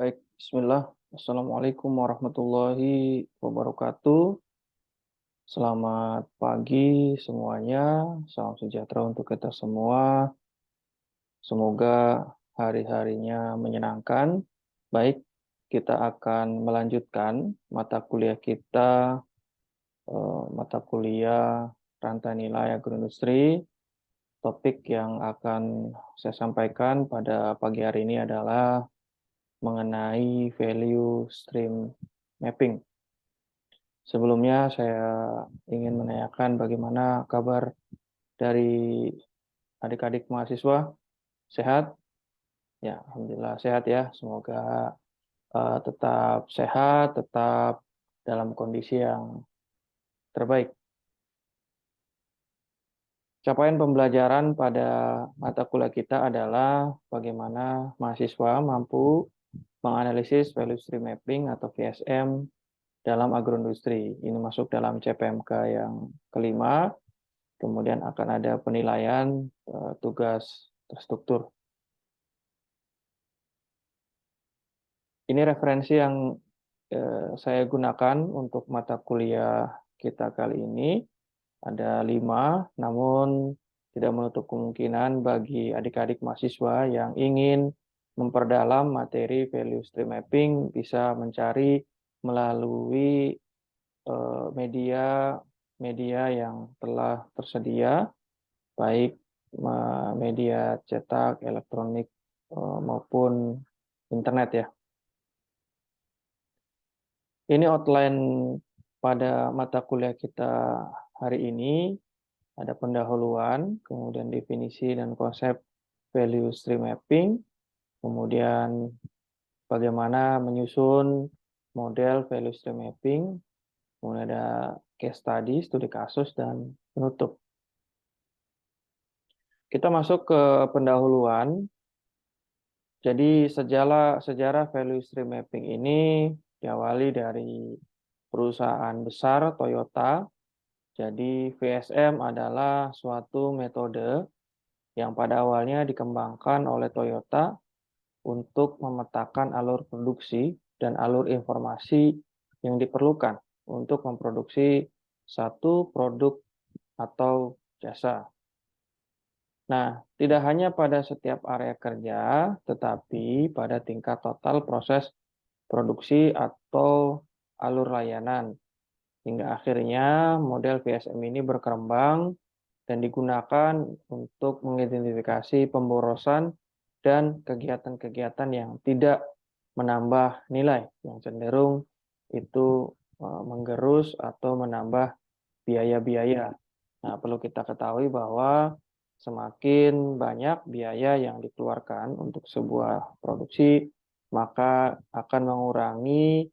Baik, bismillah. Assalamualaikum warahmatullahi wabarakatuh. Selamat pagi semuanya. Salam sejahtera untuk kita semua. Semoga hari-harinya menyenangkan. Baik, kita akan melanjutkan mata kuliah kita, mata kuliah rantai nilai agroindustri. Topik yang akan saya sampaikan pada pagi hari ini adalah mengenai value stream mapping. Sebelumnya saya ingin menanyakan bagaimana kabar dari adik-adik mahasiswa. Sehat? Ya, alhamdulillah sehat ya. Semoga tetap sehat, tetap dalam kondisi yang terbaik. Capaian pembelajaran pada mata kuliah kita adalah bagaimana mahasiswa mampu menganalisis value stream mapping atau VSM dalam agroindustri. Ini masuk dalam CPMK yang kelima. Kemudian akan ada penilaian tugas terstruktur. Ini referensi yang saya gunakan untuk mata kuliah kita kali ini. Ada 5, namun tidak menutup kemungkinan bagi adik-adik mahasiswa yang ingin memperdalam materi value stream mapping bisa mencari melalui media media yang telah tersedia, baik media cetak, elektronik, maupun internet ya. Ini outline pada mata kuliah kita hari ini. Ada pendahuluan, kemudian definisi dan konsep value stream mapping, kemudian bagaimana menyusun model value stream mapping, kemudian ada case study, studi kasus, dan penutup. Kita masuk ke pendahuluan. Jadi sejarah value stream mapping ini diawali dari perusahaan besar Toyota. Jadi VSM adalah suatu metode yang pada awalnya dikembangkan oleh Toyota untuk memetakan alur produksi dan alur informasi yang diperlukan untuk memproduksi satu produk atau jasa. Nah, tidak hanya pada setiap area kerja, tetapi pada tingkat total proses produksi atau alur layanan. Hingga akhirnya model VSM ini berkembang dan digunakan untuk mengidentifikasi pemborosan dan kegiatan-kegiatan yang tidak menambah nilai, yang cenderung itu menggerus atau menambah biaya-biaya. Nah, perlu kita ketahui bahwa semakin banyak biaya yang dikeluarkan untuk sebuah produksi, maka akan mengurangi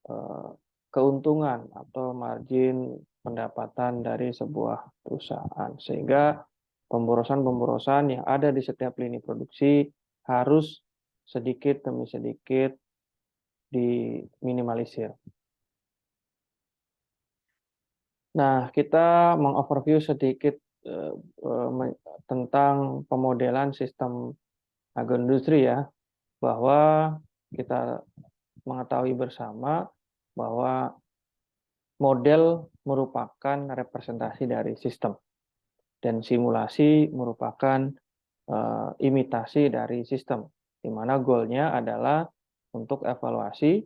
eh, keuntungan atau margin pendapatan dari sebuah perusahaan. Sehingga pemborosan-pemborosan yang ada di setiap lini produksi harus sedikit demi sedikit diminimalisir. Nah, kita mengoverview sedikit tentang pemodelan sistem agroindustri ya, bahwa kita mengetahui bersama bahwa model merupakan representasi dari sistem dan simulasi merupakan imitasi dari sistem, di mana goalnya adalah untuk evaluasi,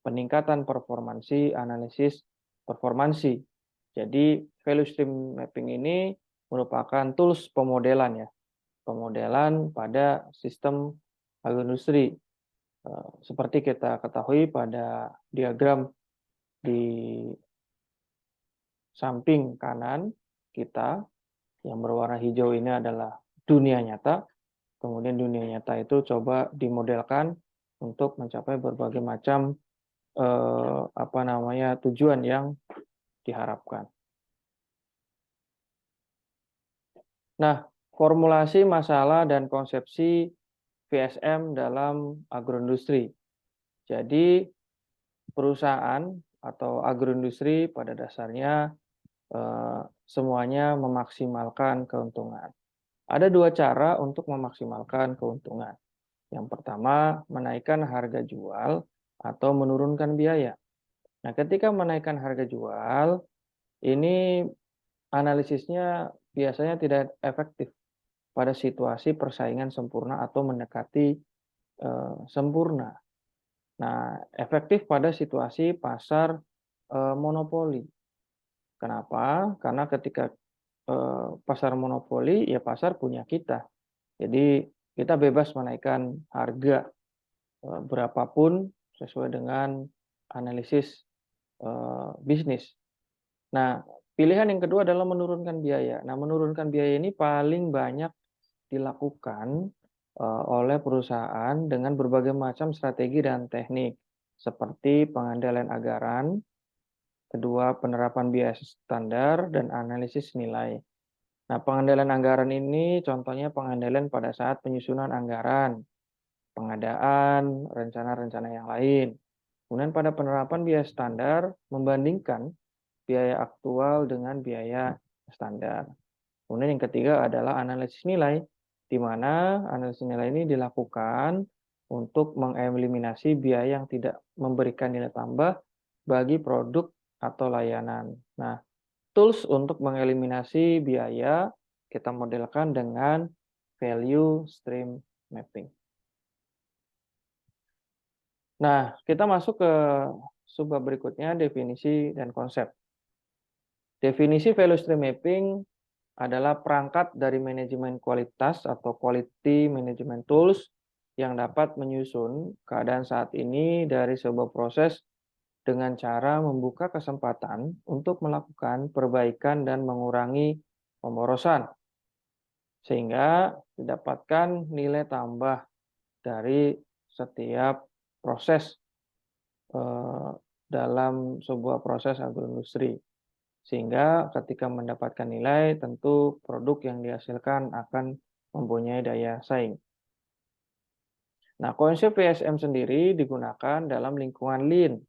peningkatan performansi, analisis performansi. Jadi value stream mapping ini merupakan tools pemodelan ya, pemodelan pada sistem agroindustri. Seperti kita ketahui pada diagram di samping kanan kita yang berwarna hijau ini adalah dunia nyata. Kemudian dunia nyata itu coba dimodelkan untuk mencapai berbagai macam tujuan yang diharapkan. Nah, formulasi masalah dan konsepsi VSM dalam agroindustri. Jadi perusahaan atau agroindustri pada dasarnya semuanya memaksimalkan keuntungan. Ada 2 cara untuk memaksimalkan keuntungan. Yang pertama, menaikkan harga jual atau menurunkan biaya. Nah, ketika menaikkan harga jual, ini analisisnya biasanya tidak efektif pada situasi persaingan sempurna atau mendekati sempurna. Nah, efektif pada situasi pasar monopoli. Kenapa? Karena ketika pasar monopoli, ya pasar punya kita. Jadi kita bebas menaikkan harga berapapun sesuai dengan analisis bisnis. Nah, pilihan yang kedua adalah menurunkan biaya. Nah, menurunkan biaya ini paling banyak dilakukan oleh perusahaan dengan berbagai macam strategi dan teknik, seperti pengandaian anggaran, kedua penerapan biaya standar, dan analisis nilai. Nah, pengandaian anggaran ini contohnya pengandaian pada saat penyusunan anggaran, pengadaan, rencana-rencana yang lain. Kemudian pada penerapan biaya standar, membandingkan biaya aktual dengan biaya standar. Kemudian yang ketiga adalah analisis nilai, di mana analisis nilai ini dilakukan untuk mengeliminasi biaya yang tidak memberikan nilai tambah bagi produk atau layanan. Nah, tools untuk mengeliminasi biaya kita modelkan dengan value stream mapping. Nah, kita masuk ke subbab berikutnya, definisi dan konsep. Definisi value stream mapping adalah perangkat dari manajemen kualitas atau quality management tools yang dapat menyusun keadaan saat ini dari sebuah proses dengan cara membuka kesempatan untuk melakukan perbaikan dan mengurangi pemborosan, sehingga didapatkan nilai tambah dari setiap proses dalam sebuah proses agroindustri. Sehingga ketika mendapatkan nilai, tentu produk yang dihasilkan akan mempunyai daya saing. Nah, konsep PSM sendiri digunakan dalam lingkungan Lean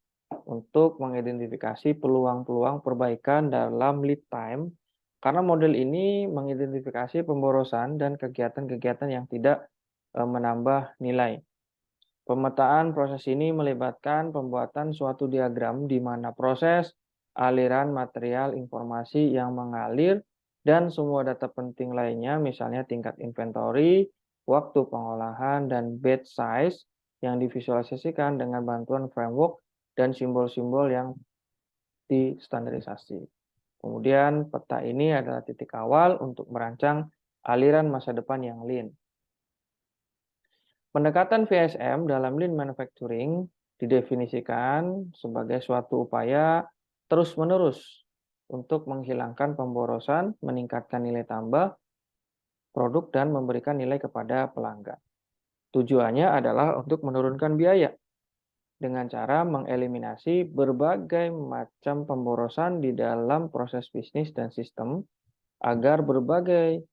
untuk mengidentifikasi peluang-peluang perbaikan dalam lead time, karena model ini mengidentifikasi pemborosan dan kegiatan-kegiatan yang tidak menambah nilai. Pemetaan proses ini melibatkan pembuatan suatu diagram di mana proses, aliran material informasi yang mengalir, dan semua data penting lainnya, misalnya tingkat inventory, waktu pengolahan, dan batch size yang divisualisasikan dengan bantuan framework dan simbol-simbol yang distandarisasi. Kemudian peta ini adalah titik awal untuk merancang aliran masa depan yang lean. Pendekatan VSM dalam Lean Manufacturing didefinisikan sebagai suatu upaya terus-menerus untuk menghilangkan pemborosan, meningkatkan nilai tambah produk, dan memberikan nilai kepada pelanggan. Tujuannya adalah untuk menurunkan biaya dengan cara mengeliminasi berbagai macam pemborosan di dalam proses bisnis dan sistem agar berbagai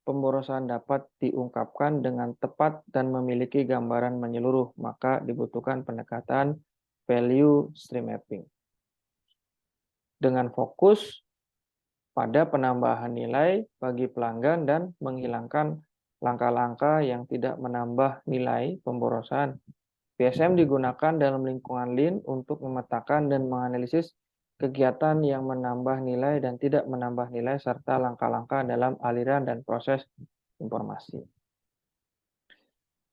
pemborosan dapat diungkapkan dengan tepat dan memiliki gambaran menyeluruh, maka dibutuhkan pendekatan value stream mapping. Dengan fokus pada penambahan nilai bagi pelanggan dan menghilangkan langkah-langkah yang tidak menambah nilai pemborosan. PSM digunakan dalam lingkungan Lean untuk memetakan dan menganalisis kegiatan yang menambah nilai dan tidak menambah nilai, serta langkah-langkah dalam aliran dan proses informasi.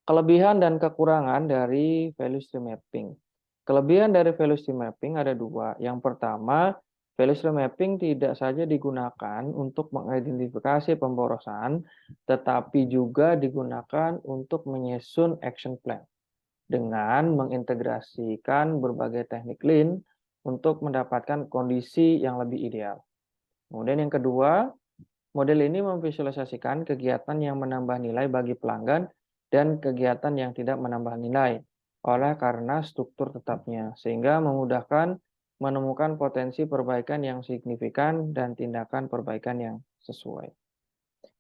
Kelebihan dan kekurangan dari value stream mapping. Kelebihan dari value stream mapping ada dua. Yang pertama, value stream mapping tidak saja digunakan untuk mengidentifikasi pemborosan, tetapi juga digunakan untuk menyusun action plan dengan mengintegrasikan berbagai teknik Lean untuk mendapatkan kondisi yang lebih ideal. Kemudian yang kedua, model ini memvisualisasikan kegiatan yang menambah nilai bagi pelanggan dan kegiatan yang tidak menambah nilai oleh karena struktur tetapnya, sehingga memudahkan menemukan potensi perbaikan yang signifikan dan tindakan perbaikan yang sesuai.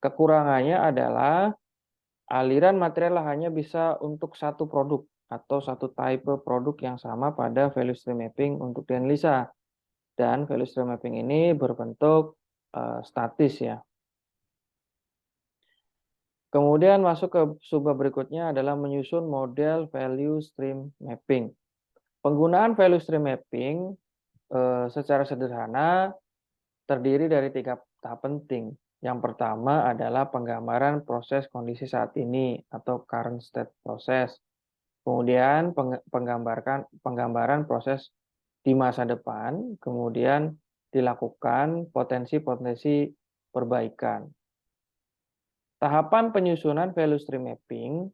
Kekurangannya adalah aliran material hanya bisa untuk satu produk atau satu type produk yang sama pada value stream mapping untuk dianalisa. Dan value stream mapping ini berbentuk statis ya. Kemudian masuk ke subbab berikutnya adalah menyusun model value stream mapping. Penggunaan value stream mapping secara sederhana terdiri dari 3 tahap penting. Yang pertama adalah penggambaran proses kondisi saat ini atau current state process. Kemudian penggambaran proses di masa depan, kemudian dilakukan potensi-potensi perbaikan. Tahapan penyusunan value stream mapping,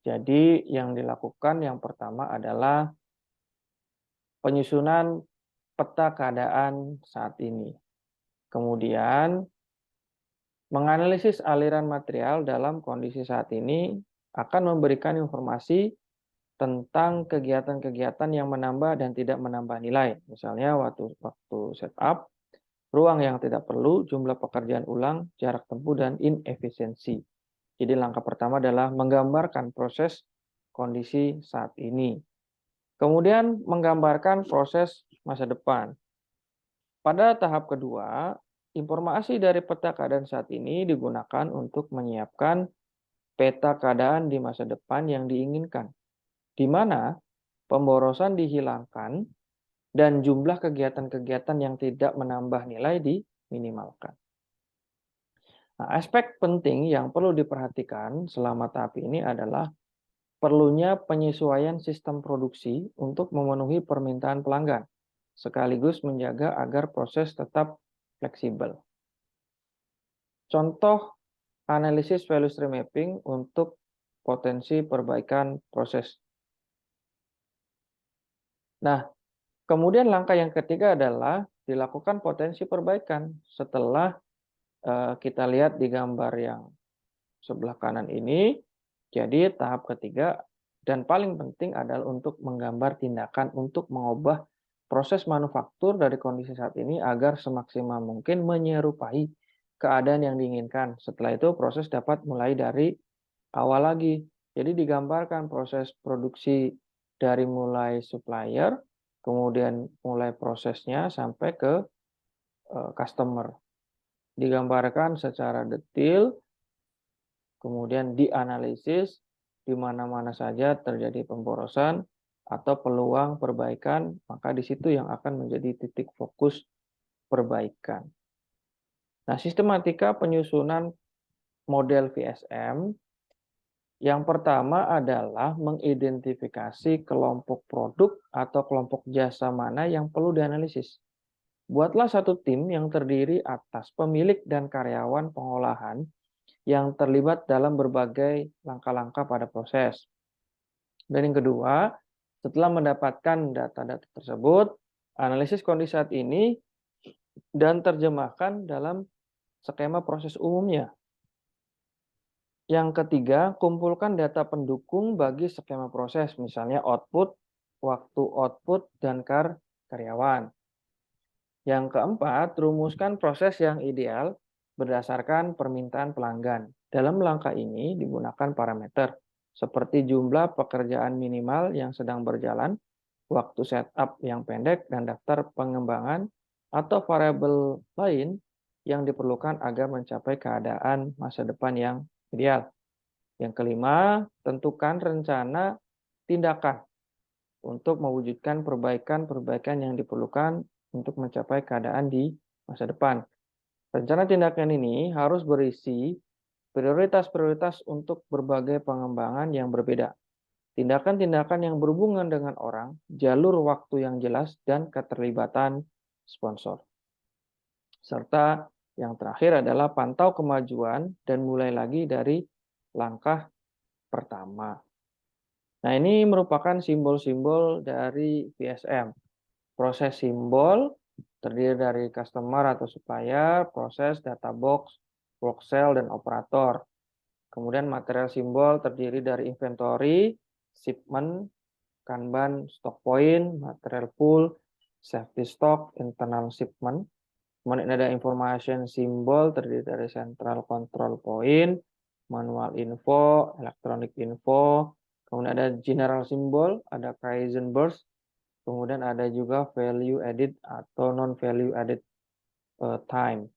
jadi yang dilakukan yang pertama adalah penyusunan peta keadaan saat ini. Kemudian menganalisis aliran material dalam kondisi saat ini akan memberikan informasi tentang kegiatan-kegiatan yang menambah dan tidak menambah nilai. Misalnya waktu setup, ruang yang tidak perlu, jumlah pekerjaan ulang, jarak tempuh, dan inefisiensi. Jadi langkah pertama adalah menggambarkan proses kondisi saat ini. Kemudian menggambarkan proses masa depan. Pada tahap kedua, informasi dari peta keadaan saat ini digunakan untuk menyiapkan peta keadaan di masa depan yang diinginkan, di mana pemborosan dihilangkan dan jumlah kegiatan-kegiatan yang tidak menambah nilai diminimalkan. Nah, aspek penting yang perlu diperhatikan selama tahap ini adalah perlunya penyesuaian sistem produksi untuk memenuhi permintaan pelanggan, sekaligus menjaga agar proses tetap fleksibel. Contoh analisis value stream mapping untuk potensi perbaikan proses. Nah, kemudian langkah yang ketiga adalah dilakukan potensi perbaikan. Setelah kita lihat di gambar yang sebelah kanan ini, jadi tahap ketiga dan paling penting adalah untuk menggambar tindakan untuk mengubah proses manufaktur dari kondisi saat ini agar semaksimal mungkin menyerupai keadaan yang diinginkan. Setelah itu proses dapat mulai dari awal lagi. Jadi digambarkan proses produksi dari mulai supplier, kemudian mulai prosesnya sampai ke customer. Digambarkan secara detail, kemudian dianalisis di mana-mana saja terjadi pemborosan atau peluang perbaikan, maka di situ yang akan menjadi titik fokus perbaikan. Nah, sistematika penyusunan model VSM yang pertama adalah mengidentifikasi kelompok produk atau kelompok jasa mana yang perlu dianalisis. Buatlah satu tim yang terdiri atas pemilik dan karyawan pengolahan yang terlibat dalam berbagai langkah-langkah pada proses. Dan yang kedua, setelah mendapatkan data-data tersebut, analisis kondisi saat ini dan terjemahkan dalam skema proses umumnya. Yang ketiga, kumpulkan data pendukung bagi skema proses, misalnya output, waktu output, dan karyawan. Yang keempat, rumuskan proses yang ideal berdasarkan permintaan pelanggan. Dalam langkah ini digunakan parameter seperti jumlah pekerjaan minimal yang sedang berjalan, waktu setup yang pendek, dan daftar pengembangan atau variabel lain yang diperlukan agar mencapai keadaan masa depan yang ideal. Yang kelima, tentukan rencana tindakan untuk mewujudkan perbaikan-perbaikan yang diperlukan untuk mencapai keadaan di masa depan. Rencana tindakan ini harus berisi prioritas-prioritas untuk berbagai pengembangan yang berbeda. Tindakan-tindakan yang berhubungan dengan orang, jalur waktu yang jelas, dan keterlibatan sponsor. Serta yang terakhir adalah pantau kemajuan dan mulai lagi dari langkah pertama. Nah, ini merupakan simbol-simbol dari VSM. Proses simbol terdiri dari customer atau supplier, proses, data box, work cell, dan operator. Kemudian material simbol terdiri dari inventory, shipment, Kanban, stock point, material pool, safety stock, internal shipment. Kemudian ada information simbol terdiri dari central control point, manual info, electronic info. Kemudian ada general simbol, ada Kaizen burst. Kemudian ada juga value added atau non value added time.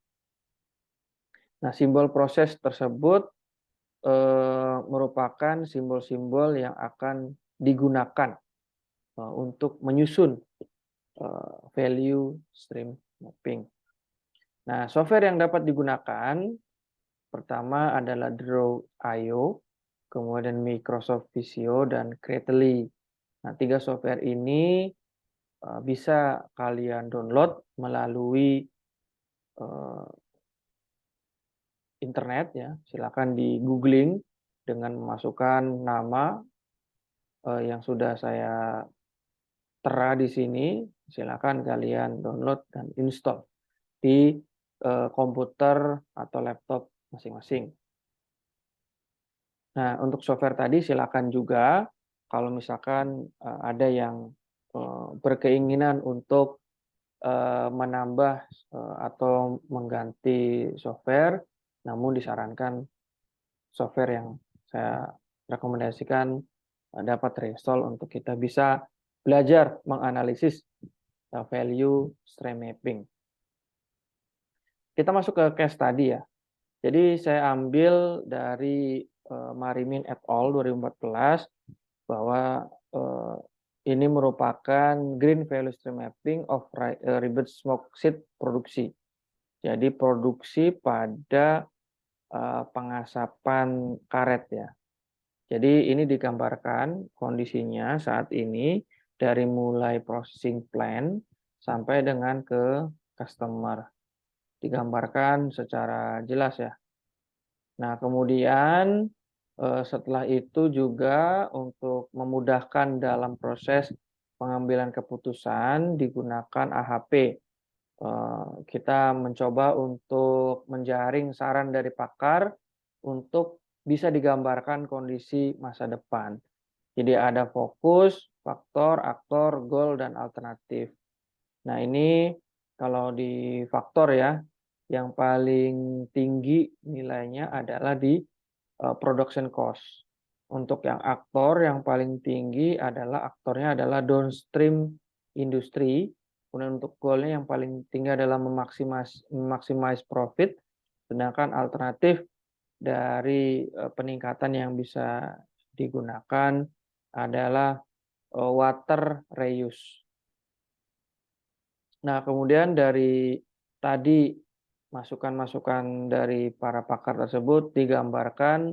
Nah, simbol proses tersebut merupakan simbol-simbol yang akan digunakan untuk menyusun value stream mapping. Nah, software yang dapat digunakan pertama adalah Draw.io, kemudian Microsoft Visio, dan Creatly. Nah, 3 software ini bisa kalian download melalui internet ya. Silakan di googling dengan memasukkan nama yang sudah saya tera di sini. Silakan kalian download dan install di komputer atau laptop masing-masing. Nah, untuk software tadi silakan juga kalau misalkan ada yang berkeinginan untuk menambah atau mengganti software, namun disarankan software yang saya rekomendasikan dapat terinstall untuk kita bisa belajar menganalisis value stream mapping. Kita masuk ke case study ya. Jadi saya ambil dari Marimin et al. 2014 bahwa ini merupakan green value stream mapping of rebate smoke seed produksi. Jadi produksi pada pengasapan karet ya. Jadi ini digambarkan kondisinya saat ini dari mulai processing plant sampai dengan ke customer. Digambarkan secara jelas ya. Nah, kemudian setelah itu juga untuk memudahkan dalam proses pengambilan keputusan digunakan AHP. Kita mencoba untuk menjaring saran dari pakar untuk bisa digambarkan kondisi masa depan. Jadi ada fokus, faktor, aktor, goal, dan alternatif. Nah, ini kalau di faktor ya, yang paling tinggi nilainya adalah di production cost. Untuk yang aktor yang paling tinggi adalah aktornya adalah downstream industri. Kemudian untuk goalnya yang paling tinggi adalah maximize profit. Sedangkan alternatif dari peningkatan yang bisa digunakan adalah water reuse. Nah, kemudian dari tadi masukan-masukan dari para pakar tersebut digambarkan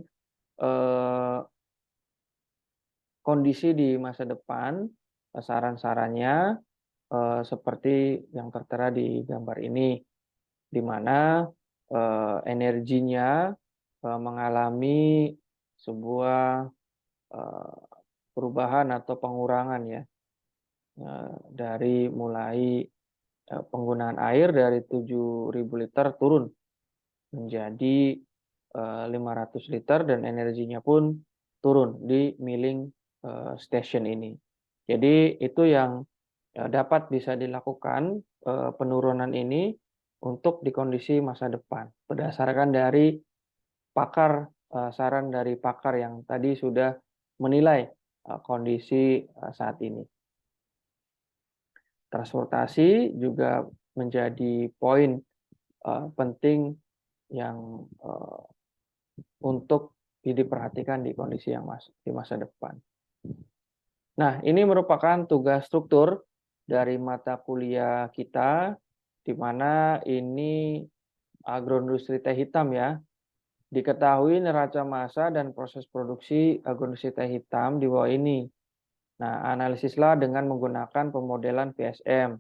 kondisi di masa depan, saran-sarannya seperti yang tertera di gambar ini, di mana energinya mengalami sebuah perubahan atau pengurangan ya, dari mulai penggunaan air dari 7.000 liter turun menjadi 500 liter dan energinya pun turun di milling station ini. Jadi itu yang dapat bisa dilakukan penurunan ini untuk di kondisi masa depan berdasarkan dari pakar saran dari pakar yang tadi sudah menilai kondisi saat ini. Transportasi juga menjadi poin penting yang untuk diperhatikan di kondisi yang di masa depan. Nah, ini merupakan tugas struktur dari mata kuliah kita, di mana ini agroindustri teh hitam ya. Diketahui neraca massa dan proses produksi agroindustri teh hitam di bawah ini. Nah, analisislah dengan menggunakan pemodelan VSM.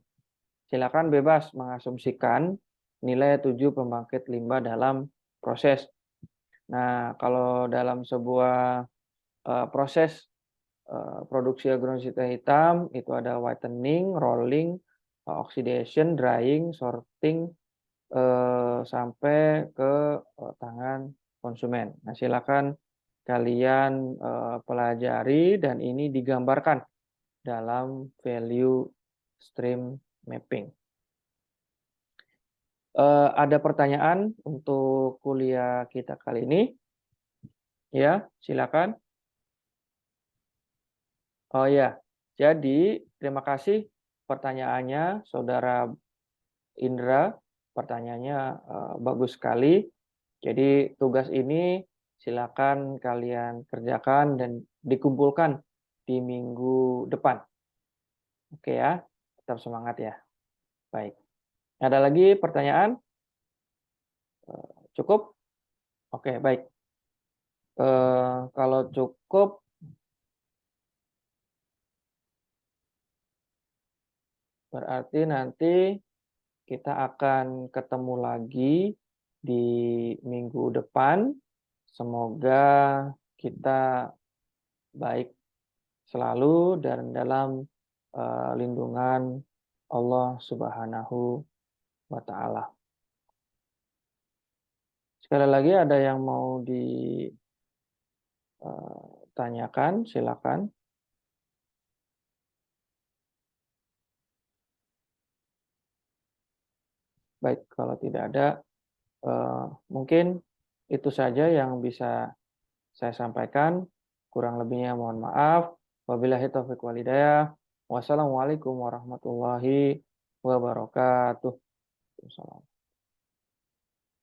Silakan bebas mengasumsikan nilai 7 pembangkit limbah dalam proses. Nah, kalau dalam sebuah proses produksi agroindustri teh hitam itu ada whitening, rolling, oxidation, drying, sorting sampai ke tangan konsumen. Nah, silakan kalian pelajari dan ini digambarkan dalam value stream mapping. Ada pertanyaan untuk kuliah kita kali ini? Ya, silakan. Oh ya, jadi terima kasih pertanyaannya, Saudara Indra. Pertanyaannya bagus sekali. Jadi tugas ini silakan kalian kerjakan dan dikumpulkan di minggu depan. Oke ya, tetap semangat ya. Baik. Ada lagi pertanyaan? Cukup? Oke, baik. Kalau cukup, berarti nanti kita akan ketemu lagi di minggu depan. Semoga kita baik selalu dan dalam lindungan Allah Subhanahu wa Ta'ala. Sekali lagi, ada yang mau ditanyakan? Silakan. Baik, kalau tidak ada, mungkin itu saja yang bisa saya sampaikan. Kurang lebihnya mohon maaf. Wabillahi taufiq wal hidayah. Wassalamualaikum warahmatullahi wabarakatuh. Waalaikumsalam.